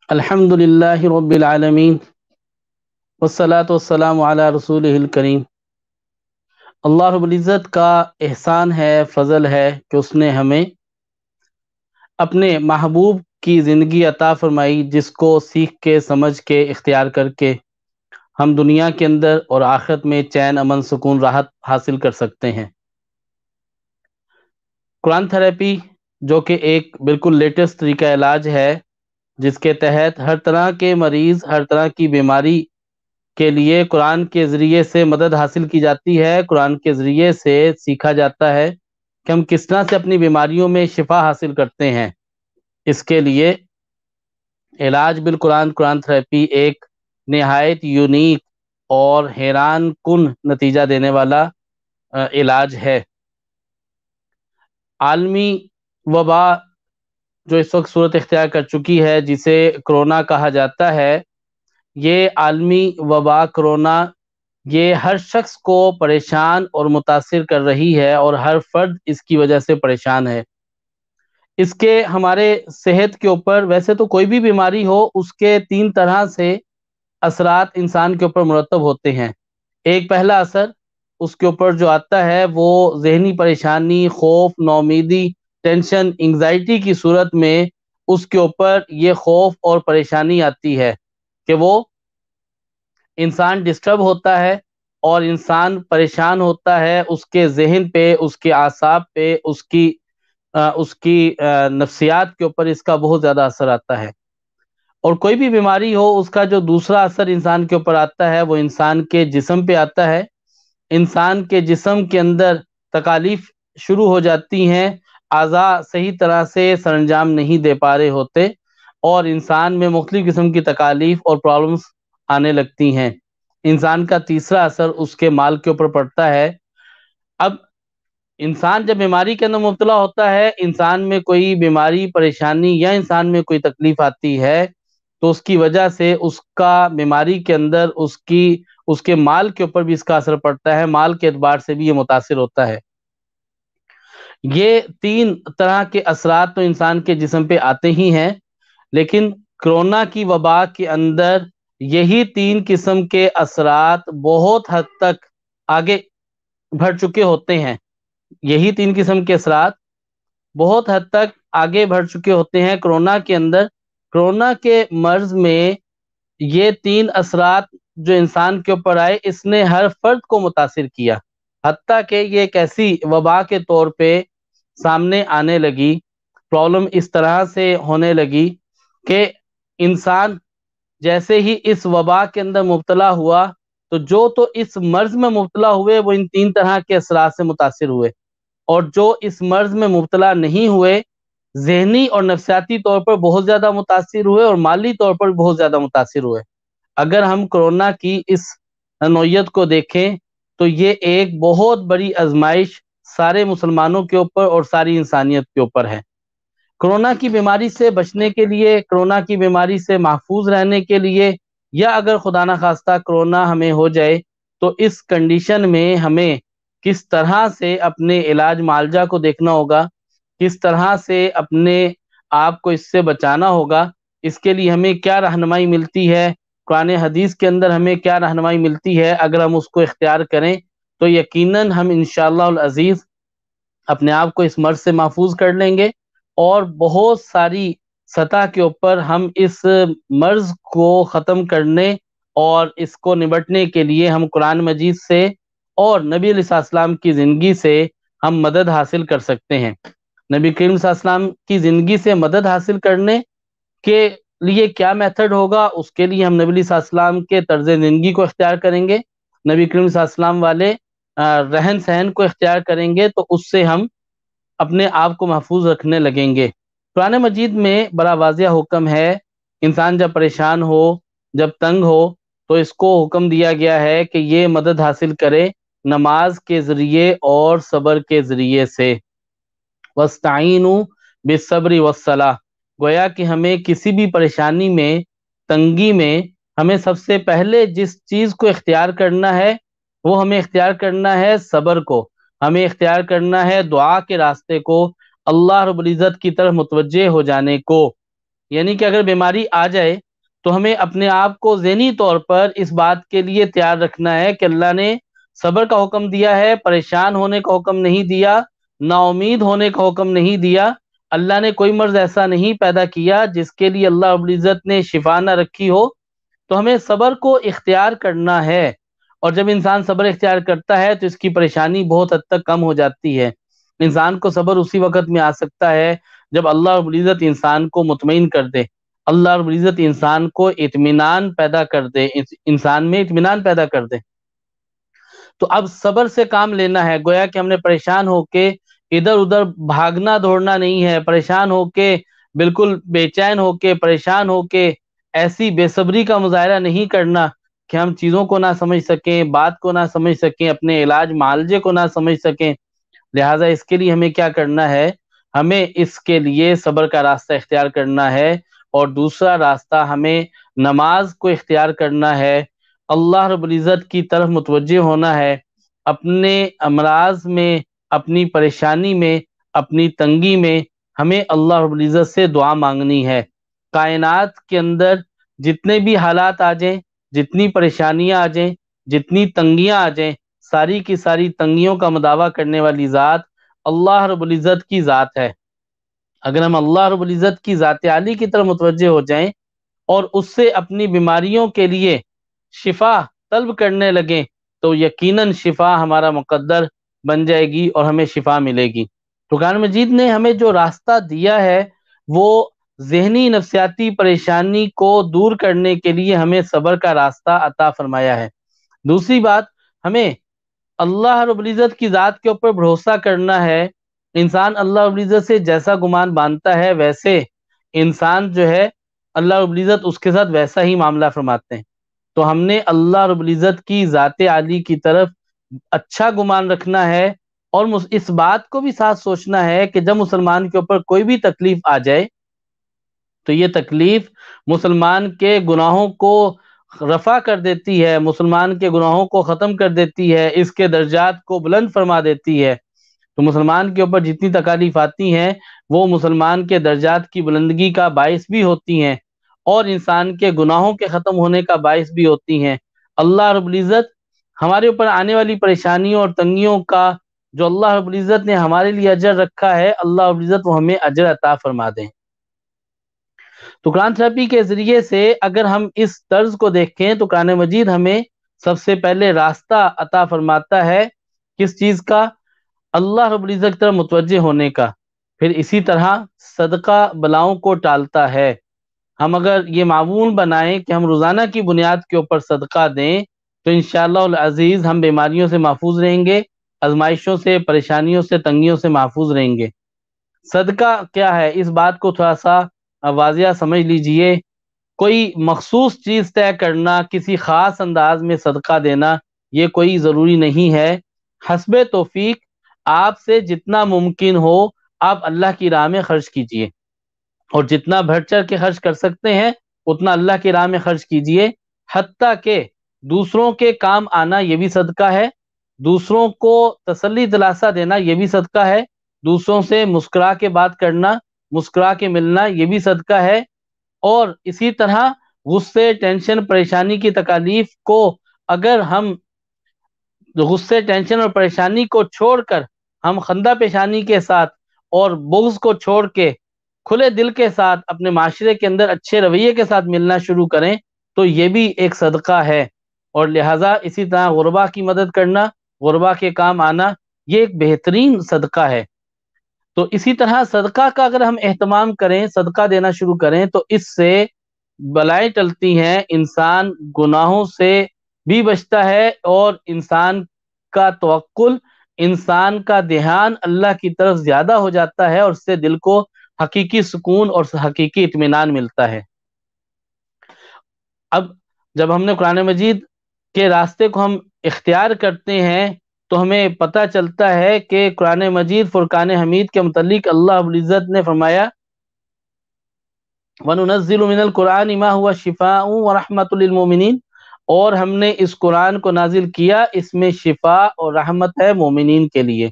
الحمد للہ رب العالمین والصلاة والسلام علی رسولہ الکریم۔ اللہ رب العزت کا احسان ہے، فضل ہے کہ اس نے ہمیں اپنے محبوب کی زندگی عطا فرمائی، جس کو سیکھ کے سمجھ کے اختیار کر کے ہم دنیا کے اندر اور آخرت میں چین، امن، سکون، راحت حاصل کر سکتے ہیں۔ قرآن تھراپی جو کہ ایک بالکل لیٹسٹ طریقہ علاج ہے، جس کے تحت ہر طرح کے مریض، ہر طرح کی بیماری کے لیے قرآن کے ذریعے سے مدد حاصل کی جاتی ہے۔ قرآن کے ذریعے سے سیکھا جاتا ہے کہ ہم کس طرح سے اپنی بیماریوں میں شفا حاصل کرتے ہیں۔ اس کے لیے علاج بالقرآن، قرآن تھراپی ایک نہایت یونیک اور حیران کن نتیجہ دینے والا علاج ہے۔ عالمی وبا جو اس وقت صورت اختیار کر چکی ہے، جسے کرونا کہا جاتا ہے، یہ عالمی وبا کرونا یہ ہر شخص کو پریشان اور متاثر کر رہی ہے، اور ہر فرد اس کی وجہ سے پریشان ہے۔ اس کے ہمارے صحت کے اوپر، ویسے تو کوئی بھی بیماری ہو، اس کے تین طرح سے اثرات انسان کے اوپر مرتب ہوتے ہیں۔ ایک پہلا اثر اس کے اوپر جو آتا ہے وہ ذہنی پریشانی، خوف، نومیدی، ٹینشن، انگزائٹی کی صورت میں اس کے اوپر یہ خوف اور پریشانی آتی ہے کہ وہ انسان ڈسٹرب ہوتا ہے اور انسان پریشان ہوتا ہے، اس کے ذہن پہ، اس کے اعصاب پہ، اس کی نفسیات کے اوپر اس کا بہت زیادہ اثر آتا ہے۔ اور کوئی بھی بیماری ہو، اس کا جو دوسرا اثر انسان کے اوپر آتا ہے وہ انسان کے جسم پہ آتا ہے۔ انسان کے جسم کے اندر تکالیف شروع ہو جاتی ہیں، اعضاء صحیح طرح سے سر انجام نہیں دے پا رہے ہوتے، اور انسان میں مختلف قسم کی تکالیف اور پرابلمس آنے لگتی ہیں۔ انسان کا تیسرا اثر اس کے مال کے اوپر پڑتا ہے۔ اب انسان جب بیماری کے اندر مبتلا ہوتا ہے، انسان میں کوئی بیماری، پریشانی یا انسان میں کوئی تکلیف آتی ہے، تو اس کی وجہ سے اس کا بیماری کے اندر اس کے مال کے اوپر بھی اس کا اثر پڑتا ہے، مال کے اعتبار سے بھی یہ متاثر ہوتا ہے۔ یہ تین طرح کے اثرات تو انسان کے جسم پہ آتے ہی ہیں، لیکن کرونا کی وبا کے اندر یہی تین قسم کے اثرات بہت حد تک آگے بڑھ چکے ہوتے ہیں۔ یہی تین قسم کے اثرات بہت حد تک آگے بڑھ چکے ہوتے ہیں کرونا کے اندر۔ کرونا کے مرض میں یہ تین اثرات جو انسان کے اوپر آئے، اس نے ہر فرد کو متاثر کیا، حتیٰ کہ یہ ایک ایسی وبا کے طور پہ سامنے آنے لگی، پرابلم اس طرح سے ہونے لگی کہ انسان جیسے ہی اس وبا کے اندر مبتلا ہوا، تو اس مرض میں مبتلا ہوئے وہ ان تین طرح کے اثرات سے متاثر ہوئے، اور جو اس مرض میں مبتلا نہیں ہوئے، ذہنی اور نفسیاتی طور پر بہت زیادہ متاثر ہوئے، اور مالی طور پر بہت زیادہ متاثر ہوئے۔ اگر ہم کرونا کی اس نوعیت کو دیکھیں تو یہ ایک بہت بڑی آزمائش سارے مسلمانوں کے اوپر اور ساری انسانیت کے اوپر ہے۔ کرونا کی بیماری سے بچنے کے لیے، کرونا کی بیماری سے محفوظ رہنے کے لیے، یا اگر خدا نخواستہ کرونا ہمیں ہو جائے، تو اس کنڈیشن میں ہمیں کس طرح سے اپنے علاج معالجہ کو دیکھنا ہوگا، کس طرح سے اپنے آپ کو اس سے بچانا ہوگا، اس کے لیے ہمیں کیا رہنمائی ملتی ہے، قرآن حدیث کے اندر ہمیں کیا رہنمائی ملتی ہے، اگر ہم اس کو اختیار کریں تو یقیناً ہم انشاءاللہ العزیز اپنے آپ کو اس مرض سے محفوظ کر لیں گے، اور بہت ساری سطح کے اوپر ہم اس مرض کو ختم کرنے اور اس کو نبٹنے کے لیے ہم قرآن مجید سے اور نبی علیہ السلام کی زندگی سے ہم مدد حاصل کر سکتے ہیں۔ نبی کریم صلی اللہ علیہ وسلم کی زندگی سے مدد حاصل کرنے کے لیے کیا میتھڈ ہوگا، اس کے لیے ہم نبی علیہ السلام کے طرز زندگی کو اختیار کریں گے، نبی کریم صلی اللہ علیہ وسلم والے رہن سہن کو اختیار کریں گے، تو اس سے ہم اپنے آپ کو محفوظ رکھنے لگیں گے۔ قرآن مجید میں بڑا واضح حکم ہے، انسان جب پریشان ہو، جب تنگ ہو، تو اس کو حکم دیا گیا ہے کہ یہ مدد حاصل کرے نماز کے ذریعے اور صبر کے ذریعے سے۔ وَاسْتَعِینُوا بِالصَّبْرِ وَالصَّلَاةِ، گویا کہ ہمیں کسی بھی پریشانی میں، تنگی میں، ہمیں سب سے پہلے جس چیز کو اختیار کرنا ہے وہ ہمیں اختیار کرنا ہے صبر کو، ہمیں اختیار کرنا ہے دعا کے راستے کو، اللہ رب العزت کی طرف متوجہ ہو جانے کو۔ یعنی کہ اگر بیماری آ جائے تو ہمیں اپنے آپ کو ذہنی طور پر اس بات کے لیے تیار رکھنا ہے کہ اللہ نے صبر کا حکم دیا ہے، پریشان ہونے کا حکم نہیں دیا، نا امید ہونے کا حکم نہیں دیا۔ اللہ نے کوئی مرض ایسا نہیں پیدا کیا جس کے لیے اللہ رب العزت نے شفا نہ رکھی ہو، تو ہمیں صبر کو اختیار کرنا ہے۔ اور جب انسان صبر اختیار کرتا ہے تو اس کی پریشانی بہت حد تک کم ہو جاتی ہے۔ انسان کو صبر اسی وقت میں آ سکتا ہے جب اللہ رب العزت انسان کو مطمئن کر دے، اللہ رب العزت انسان کو اطمینان پیدا کر دے، انسان میں اطمینان پیدا کر دے۔ تو اب صبر سے کام لینا ہے، گویا کہ ہم نے پریشان ہو کے ادھر ادھر بھاگنا دوڑنا نہیں ہے، پریشان ہو کے بالکل بے چین ہو کے پریشان ہو کے ایسی بے صبری کا مظاہرہ نہیں کرنا کہ ہم چیزوں کو نہ سمجھ سکیں، بات کو نہ سمجھ سکیں، اپنے علاج معالجے کو نہ سمجھ سکیں۔ لہٰذا اس کے لیے ہمیں کیا کرنا ہے؟ ہمیں اس کے لیے صبر کا راستہ اختیار کرنا ہے، اور دوسرا راستہ ہمیں نماز کو اختیار کرنا ہے، اللہ رب العزت کی طرف متوجہ ہونا ہے، اپنے امراض میں، اپنی پریشانی میں، اپنی تنگی میں ہمیں اللہ رب العزت سے دعا مانگنی ہے۔ کائنات کے اندر جتنے بھی حالات آ جائیں، جتنی پریشانیاں آ جائیں، جتنی تنگیاں آ جائیں، ساری کی ساری تنگیوں کا مداوع کرنے والی ذات اللہ رب العزت کی ذات ہے۔ اگر ہم اللہ رب العزت کی ذات عالی کی طرف متوجہ ہو جائیں اور اس سے اپنی بیماریوں کے لیے شفا طلب کرنے لگیں تو یقیناً شفا ہمارا مقدر بن جائے گی اور ہمیں شفا ملے گی۔ تو قرآن مجید نے ہمیں جو راستہ دیا ہے وہ ذہنی نفسیاتی پریشانی کو دور کرنے کے لیے ہمیں صبر کا راستہ عطا فرمایا ہے۔ دوسری بات، ہمیں اللہ رب العزت کی ذات کے اوپر بھروسہ کرنا ہے۔ انسان اللہ رب العزت سے جیسا گمان باندھتا ہے ویسے انسان جو ہے اللہ رب العزت اس کے ساتھ ویسا ہی معاملہ فرماتے ہیں۔ تو ہم نے اللہ رب العزت کی ذات عالی کی طرف اچھا گمان رکھنا ہے، اور اس بات کو بھی ساتھ سوچنا ہے کہ جب مسلمان کے اوپر کوئی بھی تکلیف آ جائے تو یہ تکلیف مسلمان کے گناہوں کو رفع کر دیتی ہے، مسلمان کے گناہوں کو ختم کر دیتی ہے، اس کے درجات کو بلند فرما دیتی ہے۔ تو مسلمان کے اوپر جتنی تکالیف آتی ہیں وہ مسلمان کے درجات کی بلندگی کا باعث بھی ہوتی ہیں، اور انسان کے گناہوں کے ختم ہونے کا باعث بھی ہوتی ہیں۔ اللہ رب العزت ہمارے اوپر آنے والی پریشانیوں اور تنگیوں کا جو اللہ رب العزت نے ہمارے لیے اجر رکھا ہے، اللہ رب العزت وہ ہمیں اجر عطا فرما دیں۔ تو قرآن تھراپی کے ذریعے سے اگر ہم اس طرز کو دیکھیں تو قرآن مجید ہمیں سب سے پہلے راستہ عطا فرماتا ہے کس چیز کا؟ اللہ رب العزت کی طرف متوجہ ہونے کا۔ پھر اسی طرح صدقہ بلاؤں کو ٹالتا ہے۔ ہم اگر یہ معمول بنائیں کہ ہم روزانہ کی بنیاد کے اوپر صدقہ دیں تو انشاءاللہ العزیز ہم بیماریوں سے محفوظ رہیں گے، آزمائشوں سے، پریشانیوں سے، تنگیوں سے محفوظ رہیں گے۔ صدقہ کیا ہے اس بات کو تھوڑا سا واضح سمجھ لیجئے۔ کوئی مخصوص چیز طے کرنا، کسی خاص انداز میں صدقہ دینا، یہ کوئی ضروری نہیں ہے۔ حسب توفیق آپ سے جتنا ممکن ہو آپ اللہ کی راہ میں خرچ کیجئے، اور جتنا بڑھ چڑھ کے خرچ کر سکتے ہیں اتنا اللہ کی راہ میں خرچ کیجئے، حتیٰ کہ دوسروں کے کام آنا یہ بھی صدقہ ہے، دوسروں کو تسلی دلاسا دینا یہ بھی صدقہ ہے، دوسروں سے مسکرا کے بات کرنا، مسکرا کے ملنا یہ بھی صدقہ ہے، اور اسی طرح غصے، ٹینشن، پریشانی کی تکالیف کو اگر ہم غصے، ٹینشن اور پریشانی کو چھوڑ کر ہم خندہ پیشانی کے ساتھ اور بغض کو چھوڑ کے کھلے دل کے ساتھ اپنے معاشرے کے اندر اچھے رویے کے ساتھ ملنا شروع کریں تو یہ بھی ایک صدقہ ہے۔ اور لہٰذا اسی طرح غربا کی مدد کرنا، غربا کے کام آنا یہ ایک بہترین صدقہ ہے۔ تو اسی طرح صدقہ کا اگر ہم اہتمام کریں، صدقہ دینا شروع کریں تو اس سے بلائیں ٹلتی ہیں، انسان گناہوں سے بھی بچتا ہے، اور انسان کا توکل، انسان کا دھیان اللہ کی طرف زیادہ ہو جاتا ہے، اور اس سے دل کو حقیقی سکون اور حقیقی اطمینان ملتا ہے۔ اب جب ہم نے قرآن مجید کے راستے کو ہم اختیار کرتے ہیں تو ہمیں پتہ چلتا ہے کہ قرآن مجید فرقان حمید کے متعلق اللہ رب العزت نے فرمایا وَنُنَزِّلُ مِنَ الْقُرْآنِ مَا هُوَ شِفَاءٌ وَرَحْمَةٌ لِّلْمُؤْمِنِينَ، اور ہم نے اس قرآن کو نازل کیا، اس میں شفا اور رحمت ہے مومنین کے لیے،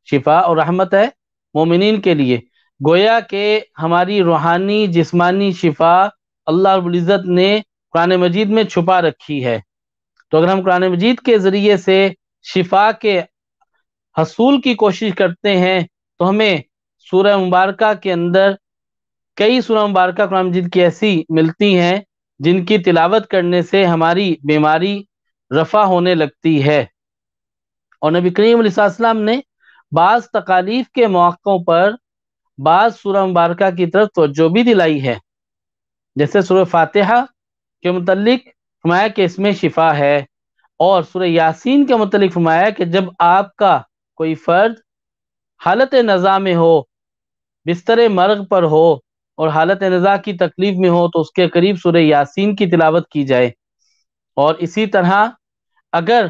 شفا اور رحمت ہے مومنین کے لیے۔ گویا کہ ہماری روحانی جسمانی شفا اللہ رب العزت نے قرآن مجید میں چھپا رکھی ہے۔ تو اگر ہم قرآن مجید کے ذریعے سے شفا کے حصول کی کوشش کرتے ہیں تو ہمیں سورہ مبارکہ کے اندر کئی سورہ مبارکہ قرآن مجید کی ایسی ملتی ہیں جن کی تلاوت کرنے سے ہماری بیماری رفع ہونے لگتی ہے۔ اور نبی کریم علیہ السلام نے بعض تکالیف کے موقعوں پر بعض سورہ مبارکہ کی طرف توجہ بھی دلائی ہے، جیسے سورہ فاتحہ کے متعلق فرمایا کہ اس میں شفا ہے، اور سورہ یاسین کے متعلق فرمایا کہ جب آپ کا کوئی فرد حالت نزا میں ہو، بستر مرگ پر ہو اور حالت نزا کی تکلیف میں ہو تو اس کے قریب سورہ یاسین کی تلاوت کی جائے۔ اور اسی طرح اگر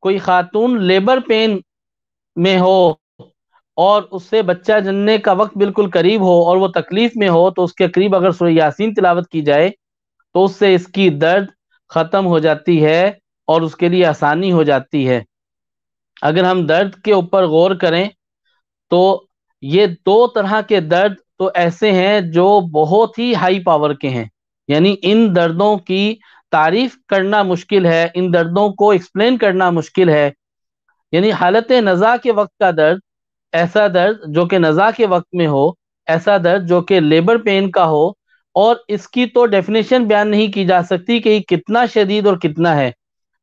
کوئی خاتون لیبر پین میں ہو اور اس سے بچہ جننے کا وقت بالکل قریب ہو اور وہ تکلیف میں ہو تو اس کے قریب اگر سورہ یاسین تلاوت کی جائے تو اس سے اس کی درد ختم ہو جاتی ہے اور اس کے لیے آسانی ہو جاتی ہے۔ اگر ہم درد کے اوپر غور کریں تو یہ دو طرح کے درد تو ایسے ہیں جو بہت ہی ہائی پاور کے ہیں، یعنی ان دردوں کی تعریف کرنا مشکل ہے، ان دردوں کو ایکسپلین کرنا مشکل ہے۔ یعنی حالت نزا کے وقت کا درد، ایسا درد جو کہ نزا کے وقت میں ہو، ایسا درد جو کہ لیبر پین کا ہو، اور اس کی تو ڈیفینیشن بیان نہیں کی جا سکتی کہ یہ کتنا شدید اور کتنا ہے۔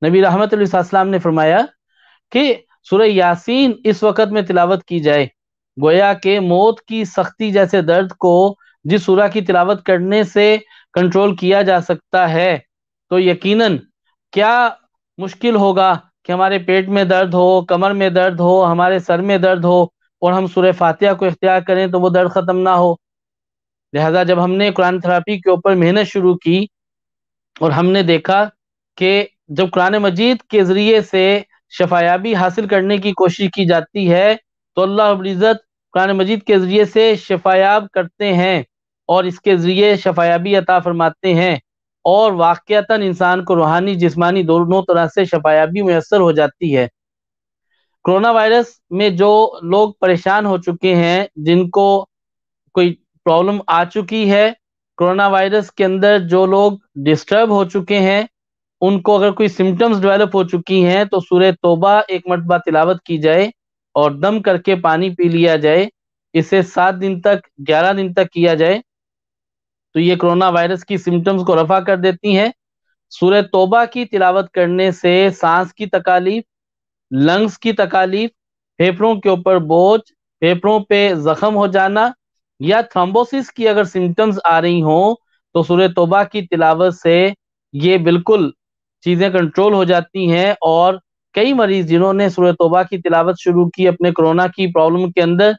نبی رحمت علیہ السلام نے فرمایا کہ سورہ یاسین اس وقت میں تلاوت کی جائے، گویا کہ موت کی سختی جیسے درد کو جس سورہ کی تلاوت کرنے سے کنٹرول کیا جا سکتا ہے تو یقیناً کیا مشکل ہوگا کہ ہمارے پیٹ میں درد ہو، کمر میں درد ہو، ہمارے سر میں درد ہو اور ہم سورہ فاتحہ کو اختیار کریں تو وہ درد ختم نہ ہو۔ لہذا جب ہم نے قرآن تھراپی کے اوپر محنت شروع کی اور ہم نے دیکھا کہ جب قرآن مجید کے ذریعے سے شفایابی حاصل کرنے کی کوشش کی جاتی ہے تو اللہ رب العزت قرآن مجید کے ذریعے سے شفایاب کرتے ہیں اور اس کے ذریعے شفایابی عطا فرماتے ہیں، اور واقعتاً انسان کو روحانی جسمانی دونوں طرح سے شفایابی میسر ہو جاتی ہے۔ کرونا وائرس میں جو لوگ پریشان ہو چکے ہیں، جن کو کوئی پرابلم آ چکی ہے، کرونا وائرس کے اندر جو لوگ ڈسٹرب ہو چکے ہیں، ان کو اگر کوئی سمٹمز ڈیولپ ہو چکی ہیں تو سورہ توبہ ایک مرتبہ تلاوت کی جائے اور دم کر کے پانی پی لیا جائے، اسے 7 دن تک 11 دن تک کیا جائے تو یہ کرونا وائرس کی سمٹمز کو رفع کر دیتی ہیں۔ سورہ توبہ کی تلاوت کرنے سے سانس کی تکالیف، لنگز کی تکالیف، پھیپھڑوں کے اوپر بوجھ، پھیپھڑوں پہ زخم ہو جانا یا تھرومبوسس کی اگر سمٹمز آ رہی ہوں تو سورہ توبہ کی تلاوت سے یہ بالکل چیزیں کنٹرول ہو جاتی ہیں، اور کئی مریض جنہوں نے سورہ توبہ کی تلاوت شروع کی اپنے کرونا کی پرابلم کے اندر،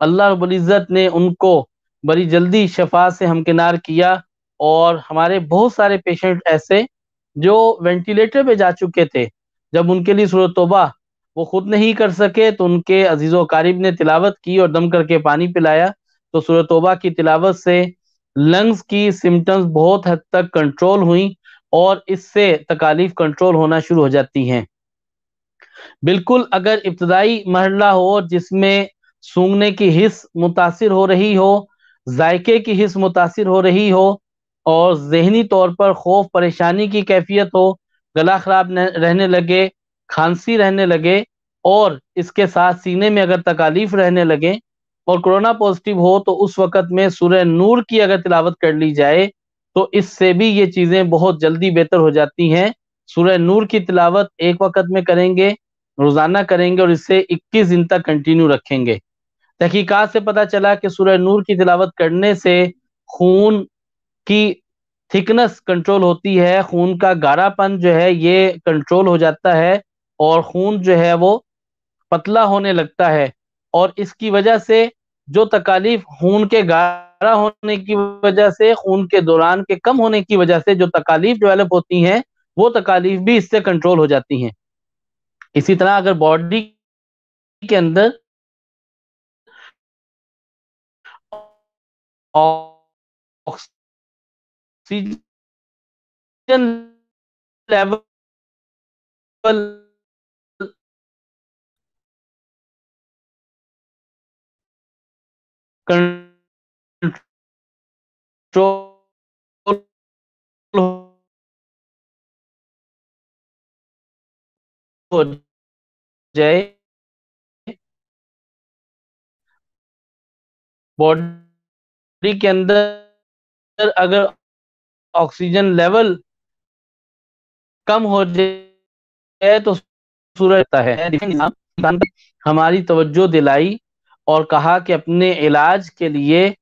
اللہ رب العزت نے ان کو بڑی جلدی شفا سے ہمکنار کیا، اور ہمارے بہت سارے پیشنٹ ایسے جو وینٹیلیٹر پہ جا چکے تھے، جب ان کے لیے سورہ توبہ وہ خود نہیں کر سکے تو ان کے عزیز و اقارب نے تلاوت کی اور دم کر کے پانی پلایا تو سورہ توبہ کی تلاوت سے لنگز کی سمٹمز بہت حد تک کنٹرول ہوئیں اور اس سے تکالیف کنٹرول ہونا شروع ہو جاتی ہیں۔ بالکل اگر ابتدائی مرحلہ ہو جس میں سونگنے کی حس متاثر ہو رہی ہو، ذائقے کی حس متاثر ہو رہی ہو اور ذہنی طور پر خوف پریشانی کی کیفیت ہو، گلا خراب رہنے لگے، کھانسی رہنے لگے اور اس کے ساتھ سینے میں اگر تکالیف رہنے لگے اور کرونا پازیٹیو ہو تو اس وقت میں سورہ نور کی اگر تلاوت کر لی جائے تو اس سے بھی یہ چیزیں بہت جلدی بہتر ہو جاتی ہیں۔ سورہ نور کی تلاوت ایک وقت میں کریں گے، روزانہ کریں گے اور اس سے 21 دن تک کنٹینیو رکھیں گے۔ تحقیقات سے پتہ چلا کہ سورہ نور کی تلاوت کرنے سے خون کی تھکنس کنٹرول ہوتی ہے، خون کا گاڑھا پن جو ہے یہ کنٹرول ہو جاتا ہے اور خون جو ہے وہ پتلا ہونے لگتا ہے، اور اس کی وجہ سے جو تکالیف خون کے گاڑھا ہونے کی وجہ سے، خون کے دوران کے کم ہونے کی وجہ سے جو تکالیف ڈیولپ ہوتی ہیں وہ تکالیف بھی اس سے کنٹرول ہو جاتی ہیں۔ اسی طرح اگر باڈی کے اندر آکسیجن لیول ہو جائے، باڈی کے اندر اگر آکسیجن لیول کم ہو جائے تو سورج رہتا ہے۔ ہماری توجہ دلائی اور کہا کہ اپنے علاج کے لیے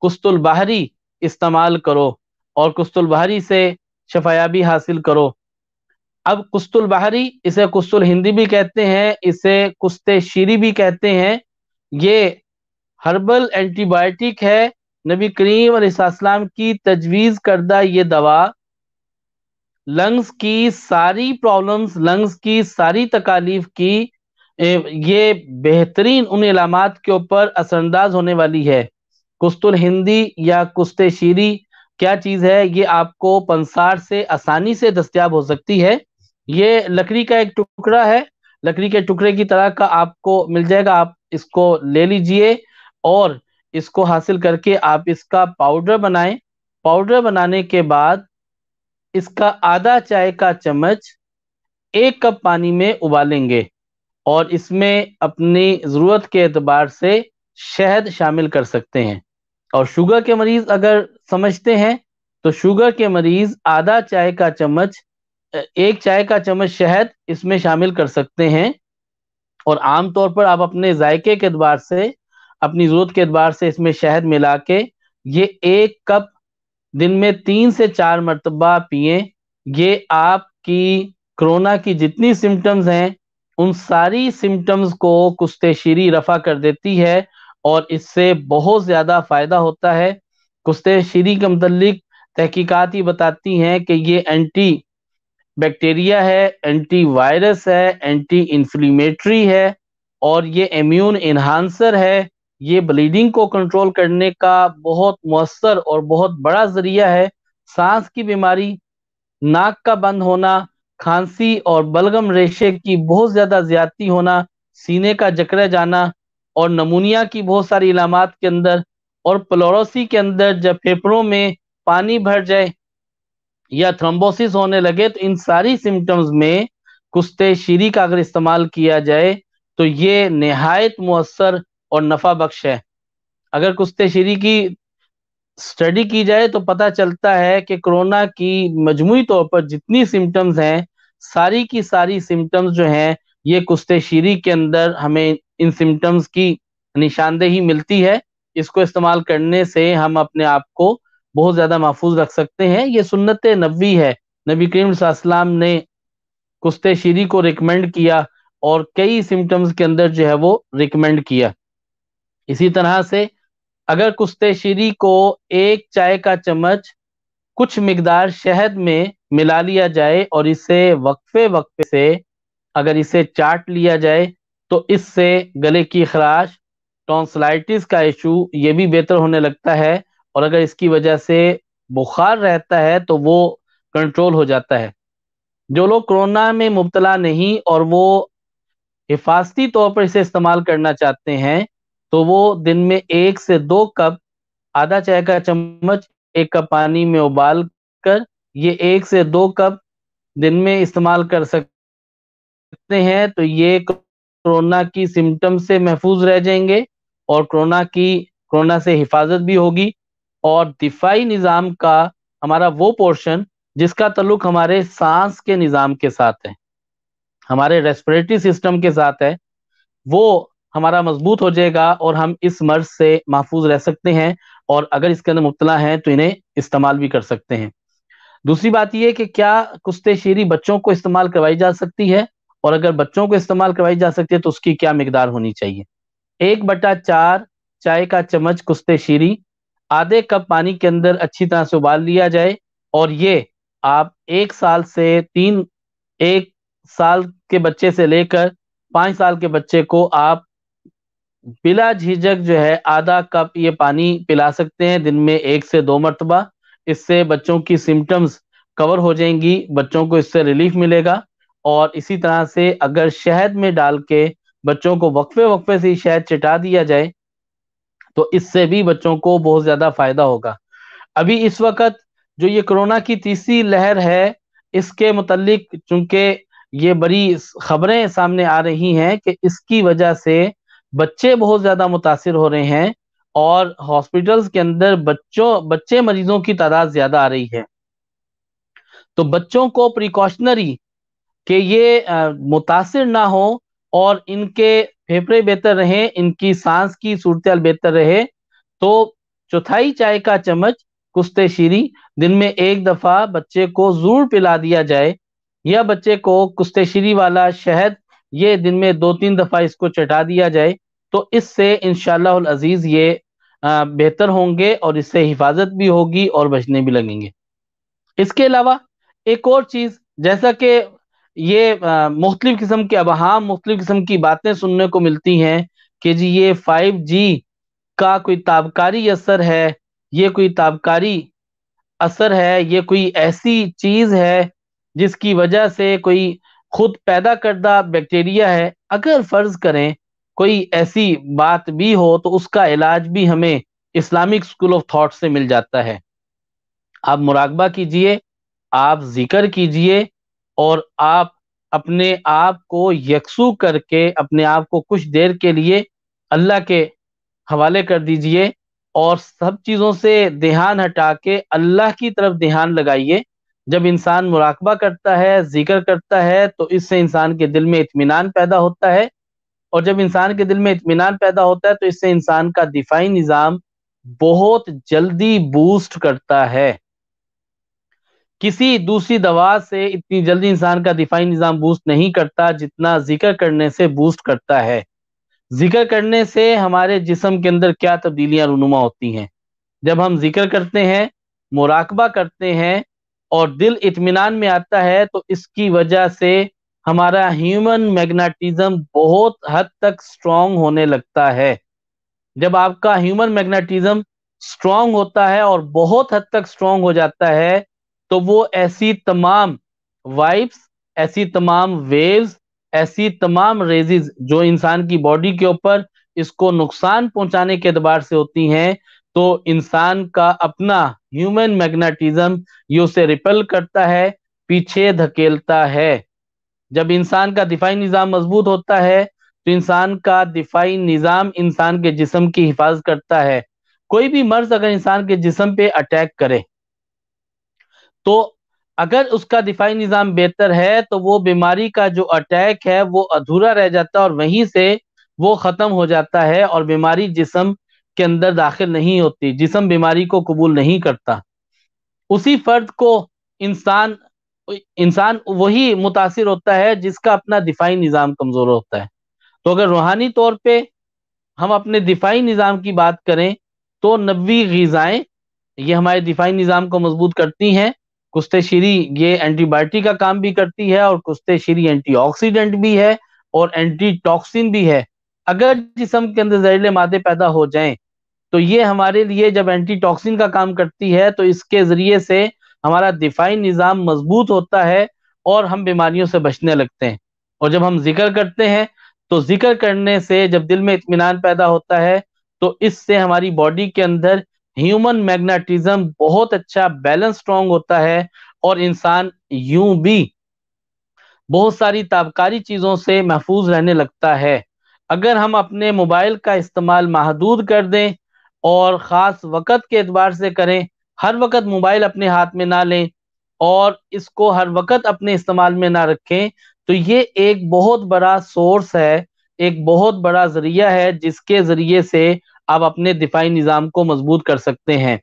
قسط البحری استعمال کرو اور قسط البحری سے شفایابی حاصل کرو۔ اب قسط البحری، اسے قسط الہندی بھی کہتے ہیں، اسے قسط شیری بھی کہتے ہیں، یہ ہربل اینٹی بائیوٹک ہے۔ نبی کریم علیہ السلام کی تجویز کردہ یہ دوا لنگز کی ساری پرابلمز، لنگز کی ساری تکالیف کی یہ بہترین ان علامات کے اوپر اثر انداز ہونے والی ہے۔ قسط الہندی یا قسط شیری کیا چیز ہے؟ یہ آپ کو پنسار سے آسانی سے دستیاب ہو سکتی ہے۔ یہ لکڑی کا ایک ٹکڑا ہے، لکڑی کے ٹکڑے کی طرح کا آپ کو مل جائے گا، آپ اس کو لے لیجئے اور اس کو حاصل کر کے آپ اس کا پاؤڈر بنائیں۔ پاؤڈر بنانے کے بعد اس کا آدھا چائے کا چمچ 1 کپ پانی میں ابالیں گے اور اس میں اپنی ضرورت کے اعتبار سے شہد شامل کر سکتے ہیں۔ اور شوگر کے مریض اگر سمجھتے ہیں تو شوگر کے مریض آدھا چائے کا چمچ، 1 چائے کا چمچ شہد اس میں شامل کر سکتے ہیں۔ اور عام طور پر آپ اپنے ذائقے کے اعتبار سے، اپنی ضرورت کے اعتبار سے اس میں شہد ملا کے یہ 1 کپ دن میں 3 سے 4 مرتبہ پئیں۔ یہ آپ کی کرونا کی جتنی سمٹمز ہیں ان ساری سمٹمز کو قسط شیری رفع کر دیتی ہے اور اس سے بہت زیادہ فائدہ ہوتا ہے۔ قسط شیری کے متعلق تحقیقات ہی بتاتی ہیں کہ یہ اینٹی بیکٹیریا ہے، اینٹی وائرس ہے، اینٹی انفلیمیٹری ہے اور یہ امیون انہانسر ہے۔ یہ بلیڈنگ کو کنٹرول کرنے کا بہت مؤثر اور بہت بڑا ذریعہ ہے۔ سانس کی بیماری، ناک کا بند ہونا، کھانسی اور بلغم ریشے کی بہت زیادہ زیادتی ہونا، سینے کا جکڑے جانا اور نمونیا کی بہت ساری علامات کے اندر، اور پلوروسی کے اندر جب پھیپھڑوں میں پانی بھر جائے یا تھرمبوسس ہونے لگے تو ان ساری سمٹمز میں قسط شیری کا اگر استعمال کیا جائے تو یہ نہایت مؤثر اور نفع بخش ہے۔ اگر قسط شیری کی اسٹڈی کی جائے تو پتہ چلتا ہے کہ کرونا کی مجموعی طور پر جتنی سمٹمز ہیں، ساری کی ساری سمٹمز جو ہیں یہ قسط شیری کے اندر ہمیں ان سمٹمز کی نشاندہی ملتی ہے۔ اس کو استعمال کرنے سے ہم اپنے آپ کو بہت زیادہ محفوظ رکھ سکتے ہیں۔ یہ سنت نبوی ہے، نبی کریم صلی اللہ علیہ وسلم نے قسط شیری کو ریکمینڈ کیا اور کئی سمٹمز کے اندر جو ہے وہ ریکمینڈ کیا۔ اسی طرح سے اگر قسط شیری کو 1 چائے کا چمچ کچھ مقدار شہد میں ملا لیا جائے اور اسے وقفے وقفے سے اگر اسے چاٹ لیا جائے تو اس سے گلے کی خراش، ٹونسلائٹس کا ایشو یہ بھی بہتر ہونے لگتا ہے، اور اگر اس کی وجہ سے بخار رہتا ہے تو وہ کنٹرول ہو جاتا ہے۔ جو لوگ کرونا میں مبتلا نہیں اور وہ حفاظتی طور پر اسے استعمال کرنا چاہتے ہیں تو وہ دن میں 1 سے 2 کپ، آدھا چائے کا چمچ 1 کپ پانی میں ابال کر یہ 1 سے 2 کپ دن میں استعمال کر سکتے ہیں تو یہ کرونا کی سمٹم سے محفوظ رہ جائیں گے اور کرونا سے حفاظت بھی ہوگی، اور دفاعی نظام کا ہمارا وہ پورشن جس کا تعلق ہمارے سانس کے نظام کے ساتھ ہے، ہمارے ریسپریٹری سسٹم کے ساتھ ہے، وہ ہمارا مضبوط ہو جائے گا اور ہم اس مرض سے محفوظ رہ سکتے ہیں، اور اگر اس کے اندر مبتلا ہیں تو انہیں استعمال بھی کر سکتے ہیں۔ دوسری بات یہ کہ کیا قسط شیری بچوں کو استعمال کروائی جا سکتی ہے، اور اگر بچوں کو استعمال کروائی جا سکتی ہے تو اس کی کیا مقدار ہونی چاہیے؟ 1/4 چائے کا چمچ قسط شیری آدھے کپ پانی کے اندر اچھی طرح سے ابال لیا جائے، اور یہ آپ 1 سال کے بچے سے لے کر 5 سال کے بچے کو آپ بلا جھجک جو ہے آدھا کپ یہ پانی پلا سکتے ہیں دن میں 1 سے 2 مرتبہ۔ اس سے بچوں کی سمٹمز کور ہو جائیں گی، بچوں کو اس سے ریلیف ملے گا۔ اور اسی طرح سے اگر شہد میں ڈال کے بچوں کو وقفے وقفے سے شہد چٹا دیا جائے تو اس سے بھی بچوں کو بہت زیادہ فائدہ ہوگا۔ ابھی اس وقت جو یہ کرونا کی تیسری لہر ہے، اس کے متعلق چونکہ یہ بڑی خبریں سامنے آ رہی ہیں کہ اس کی وجہ سے بچے بہت زیادہ متاثر ہو رہے ہیں، اور ہاسپٹلز کے اندر بچے مریضوں کی تعداد زیادہ آ رہی ہے۔ تو بچوں کو پریکاشنری کہ یہ متاثر نہ ہو اور ان کے پھیپھڑے بہتر رہیں، ان کی سانس کی صورتحال بہتر رہے، تو چوتھائی چائے کا چمچ کشتے شیری دن میں ایک دفعہ بچے کو ضرور پلا دیا جائے، یا بچے کو کشتے شیری والا شہد یہ دن میں 2-3 دفعہ اس کو چٹا دیا جائے، تو اس سے انشاءاللہ العزیز یہ بہتر ہوں گے، اور اس سے حفاظت بھی ہوگی اور بچنے بھی لگیں گے۔ اس کے علاوہ ایک اور چیز، جیسا کہ یہ مختلف قسم کے ابہام، مختلف قسم کی باتیں سننے کو ملتی ہیں کہ جی یہ 5G کا کوئی تابکاری اثر ہے، یہ کوئی تابکاری اثر ہے، یہ کوئی ایسی چیز ہے جس کی وجہ سے کوئی خود پیدا کردہ بیکٹیریا ہے۔ اگر فرض کریں کوئی ایسی بات بھی ہو تو اس کا علاج بھی ہمیں اسلامک اسکول آف تھاٹ سے مل جاتا ہے۔ آپ مراقبہ کیجئے، آپ ذکر کیجئے، اور آپ اپنے آپ کو یکسو کر کے اپنے آپ کو کچھ دیر کے لیے اللہ کے حوالے کر دیجئے، اور سب چیزوں سے دھیان ہٹا کے اللہ کی طرف دھیان لگائیے۔ جب انسان مراقبہ کرتا ہے، ذکر کرتا ہے، تو اس سے انسان کے دل میں اطمینان پیدا ہوتا ہے، اور جب انسان کے دل میں اطمینان پیدا ہوتا ہے تو اس سے انسان کا دفاعی نظام بہت جلدی بوسٹ کرتا ہے۔ کسی دوسری دوا سے اتنی جلدی انسان کا دفاعی نظام بوسٹ نہیں کرتا جتنا ذکر کرنے سے بوسٹ کرتا ہے۔ ذکر کرنے سے ہمارے جسم کے اندر کیا تبدیلیاں رونما ہوتی ہیں؟ جب ہم ذکر کرتے ہیں، مراقبہ کرتے ہیں، اور دل اطمینان میں آتا ہے، تو اس کی وجہ سے ہمارا ہیومن میگنیٹزم بہت حد تک سٹرونگ ہونے لگتا ہے۔ جب آپ کا ہیومن میگنیٹزم سٹرونگ ہوتا ہے اور بہت حد تک سٹرونگ ہو جاتا ہے، تو وہ ایسی تمام وائبس، ایسی تمام ویوز، ایسی تمام ریزز جو انسان کی باڈی کے اوپر اس کو نقصان پہنچانے کے اعتبار سے ہوتی ہیں، تو انسان کا اپنا ہیومن میگنیٹزم یہ اسے ریپل کرتا ہے، پیچھے دھکیلتا ہے۔ جب انسان کا دفاعی نظام مضبوط ہوتا ہے تو انسان کا دفاعی نظام انسان کے جسم کی حفاظت کرتا ہے۔ کوئی بھی مرض اگر انسان کے جسم پہ اٹیک کرے تو اگر اس کا دفاعی نظام بہتر ہے تو وہ بیماری کا جو اٹیک ہے وہ ادھورا رہ جاتا ہے، اور وہیں سے وہ ختم ہو جاتا ہے، اور بیماری جسم کے اندر داخل نہیں ہوتی، جسم بیماری کو قبول نہیں کرتا۔ اسی فرد کو انسان انسان وہی متاثر ہوتا ہے جس کا اپنا دفاعی نظام کمزور ہوتا ہے۔ تو اگر روحانی طور پہ ہم اپنے دفاعی نظام کی بات کریں تو 90 غذائیں یہ ہمارے دفاعی نظام کو مضبوط کرتی ہیں۔ کشتے شیری یہ اینٹی بائیوٹک کا کام بھی کرتی ہے، اور کشتے شیری اینٹی آکسیڈنٹ بھی ہے اور اینٹی ٹاکسن بھی ہے۔ اگر جسم کے اندر زہریلے مادے پیدا ہو جائیں تو یہ ہمارے لیے جب اینٹی ٹاکسن کا کام کرتی ہے تو اس کے ذریعے سے ہمارا دفاعی نظام مضبوط ہوتا ہے اور ہم بیماریوں سے بچنے لگتے ہیں۔ اور جب ہم ذکر کرتے ہیں تو ذکر کرنے سے جب دل میں اطمینان پیدا ہوتا ہے تو اس سے ہماری باڈی کے اندر ہیومن میگنیٹزم بہت اچھا بیلنس سٹرونگ ہوتا ہے، اور انسان یوں بھی بہت ساری تابکاری چیزوں سے محفوظ رہنے لگتا ہے۔ اگر ہم اپنے موبائل کا استعمال محدود کر دیں اور خاص وقت کے اعتبار سے کریں، ہر وقت موبائل اپنے ہاتھ میں نہ لیں اور اس کو ہر وقت اپنے استعمال میں نہ رکھیں، تو یہ ایک بہت بڑا سورس ہے، ایک بہت بڑا ذریعہ ہے جس کے ذریعے سے آپ اپنے دفاعی نظام کو مضبوط کر سکتے ہیں۔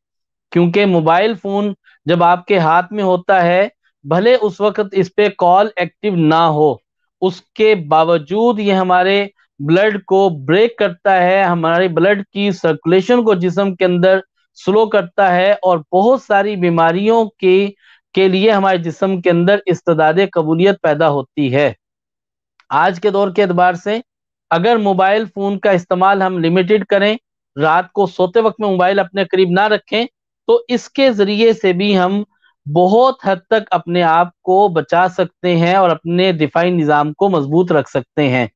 کیونکہ موبائل فون جب آپ کے ہاتھ میں ہوتا ہے، بھلے اس وقت اس پہ کال ایکٹیو نہ ہو، اس کے باوجود یہ ہمارے بلڈ کو بریک کرتا ہے، ہمارے بلڈ کی سرکولیشن کو جسم کے اندر سلو کرتا ہے، اور بہت ساری بیماریوں کے لیے ہمارے جسم کے اندر استعداد قبولیت پیدا ہوتی ہے۔ آج کے دور کے اعتبار سے اگر موبائل فون کا استعمال ہم لمیٹڈ کریں، رات کو سوتے وقت میں موبائل اپنے قریب نہ رکھیں، تو اس کے ذریعے سے بھی ہم بہت حد تک اپنے آپ کو بچا سکتے ہیں اور اپنے دفاعی نظام کو مضبوط رکھ سکتے ہیں۔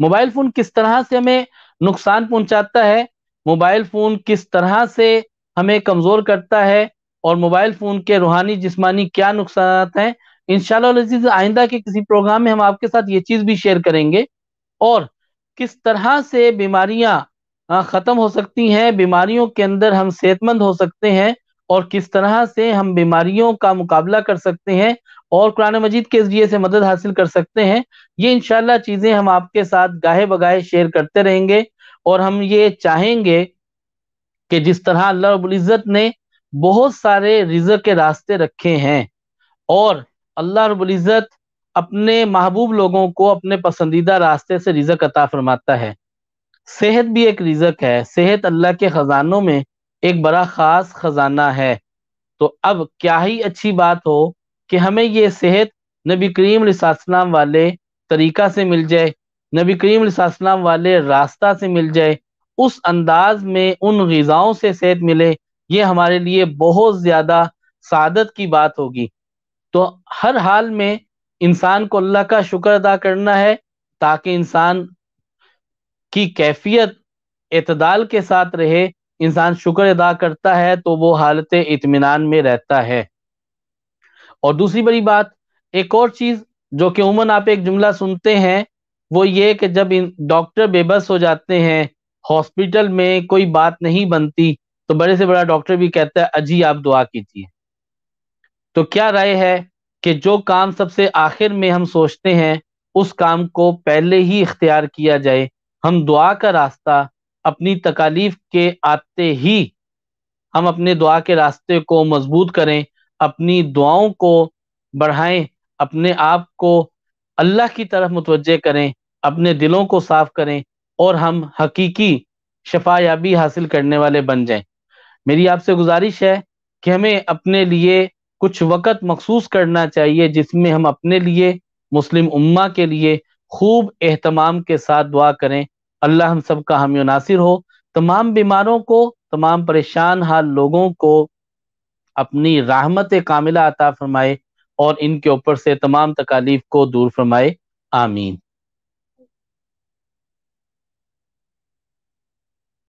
موبائل فون کس طرح سے ہمیں نقصان پہنچاتا ہے، موبائل فون کس طرح سے ہمیں کمزور کرتا ہے، اور موبائل فون کے روحانی جسمانی کیا نقصانات ہیں، انشاءاللہ العزیز آئندہ کے کسی پروگرام میں ہم آپ کے ساتھ یہ چیز بھی شیئر کریں گے، اور کس طرح سے بیماریاں ختم ہو سکتی ہیں، بیماریوں کے اندر ہم صحت مند ہو سکتے ہیں، اور کس طرح سے ہم بیماریوں کا مقابلہ کر سکتے ہیں اور قرآن مجید کے ذریعے سے مدد حاصل کر سکتے ہیں، یہ انشاءاللہ چیزیں ہم آپ کے ساتھ گاہے بگاہے شیئر کرتے رہیں گے۔ اور ہم یہ چاہیں گے کہ جس طرح اللہ رب العزت نے بہت سارے رزق کے راستے رکھے ہیں، اور اللہ رب العزت اپنے محبوب لوگوں کو اپنے پسندیدہ راستے سے رزق عطا فرماتا ہے، صحت بھی ایک رزق ہے، صحت اللہ کے خزانوں میں ایک بڑا خاص خزانہ ہے، تو اب کیا ہی اچھی بات ہو کہ ہمیں یہ صحت نبی کریم علیہ السلام والے طریقہ سے مل جائے، نبی کریم علیہ السلام والے راستہ سے مل جائے، اس انداز میں ان غذاؤں سے صحت ملے، یہ ہمارے لیے بہت زیادہ سعادت کی بات ہوگی۔ تو ہر حال میں انسان کو اللہ کا شکر ادا کرنا ہے، تاکہ انسان کی کیفیت اعتدال کے ساتھ رہے، انسان شکر ادا کرتا ہے تو وہ حالت اطمینان میں رہتا ہے۔ اور دوسری بڑی بات، ایک اور چیز جو کہ عموماً آپ ایک جملہ سنتے ہیں، وہ یہ کہ جب ڈاکٹر بے بس ہو جاتے ہیں، ہاسپٹل میں کوئی بات نہیں بنتی، تو بڑے سے بڑا ڈاکٹر بھی کہتا ہے اجی آپ دعا کیجیے۔ تو کیا رائے ہے کہ جو کام سب سے آخر میں ہم سوچتے ہیں، اس کام کو پہلے ہی اختیار کیا جائے، ہم دعا کا راستہ اپنی تکالیف کے آتے ہی ہم اپنے دعا کے راستے کو مضبوط کریں، اپنی دعاؤں کو بڑھائیں، اپنے آپ کو اللہ کی طرف متوجہ کریں، اپنے دلوں کو صاف کریں، اور ہم حقیقی شفا یابی حاصل کرنے والے بن جائیں۔ میری آپ سے گزارش ہے کہ ہمیں اپنے لیے کچھ وقت مخصوص کرنا چاہیے، جس میں ہم اپنے لیے، مسلم امہ کے لیے خوب اہتمام کے ساتھ دعا کریں۔ اللہ ہم سب کا حامی و ناصر ہو، تمام بیماروں کو، تمام پریشان حال لوگوں کو اپنی رحمت کاملہ عطا فرمائے، اور ان کے اوپر سے تمام تکالیف کو دور فرمائے، آمین۔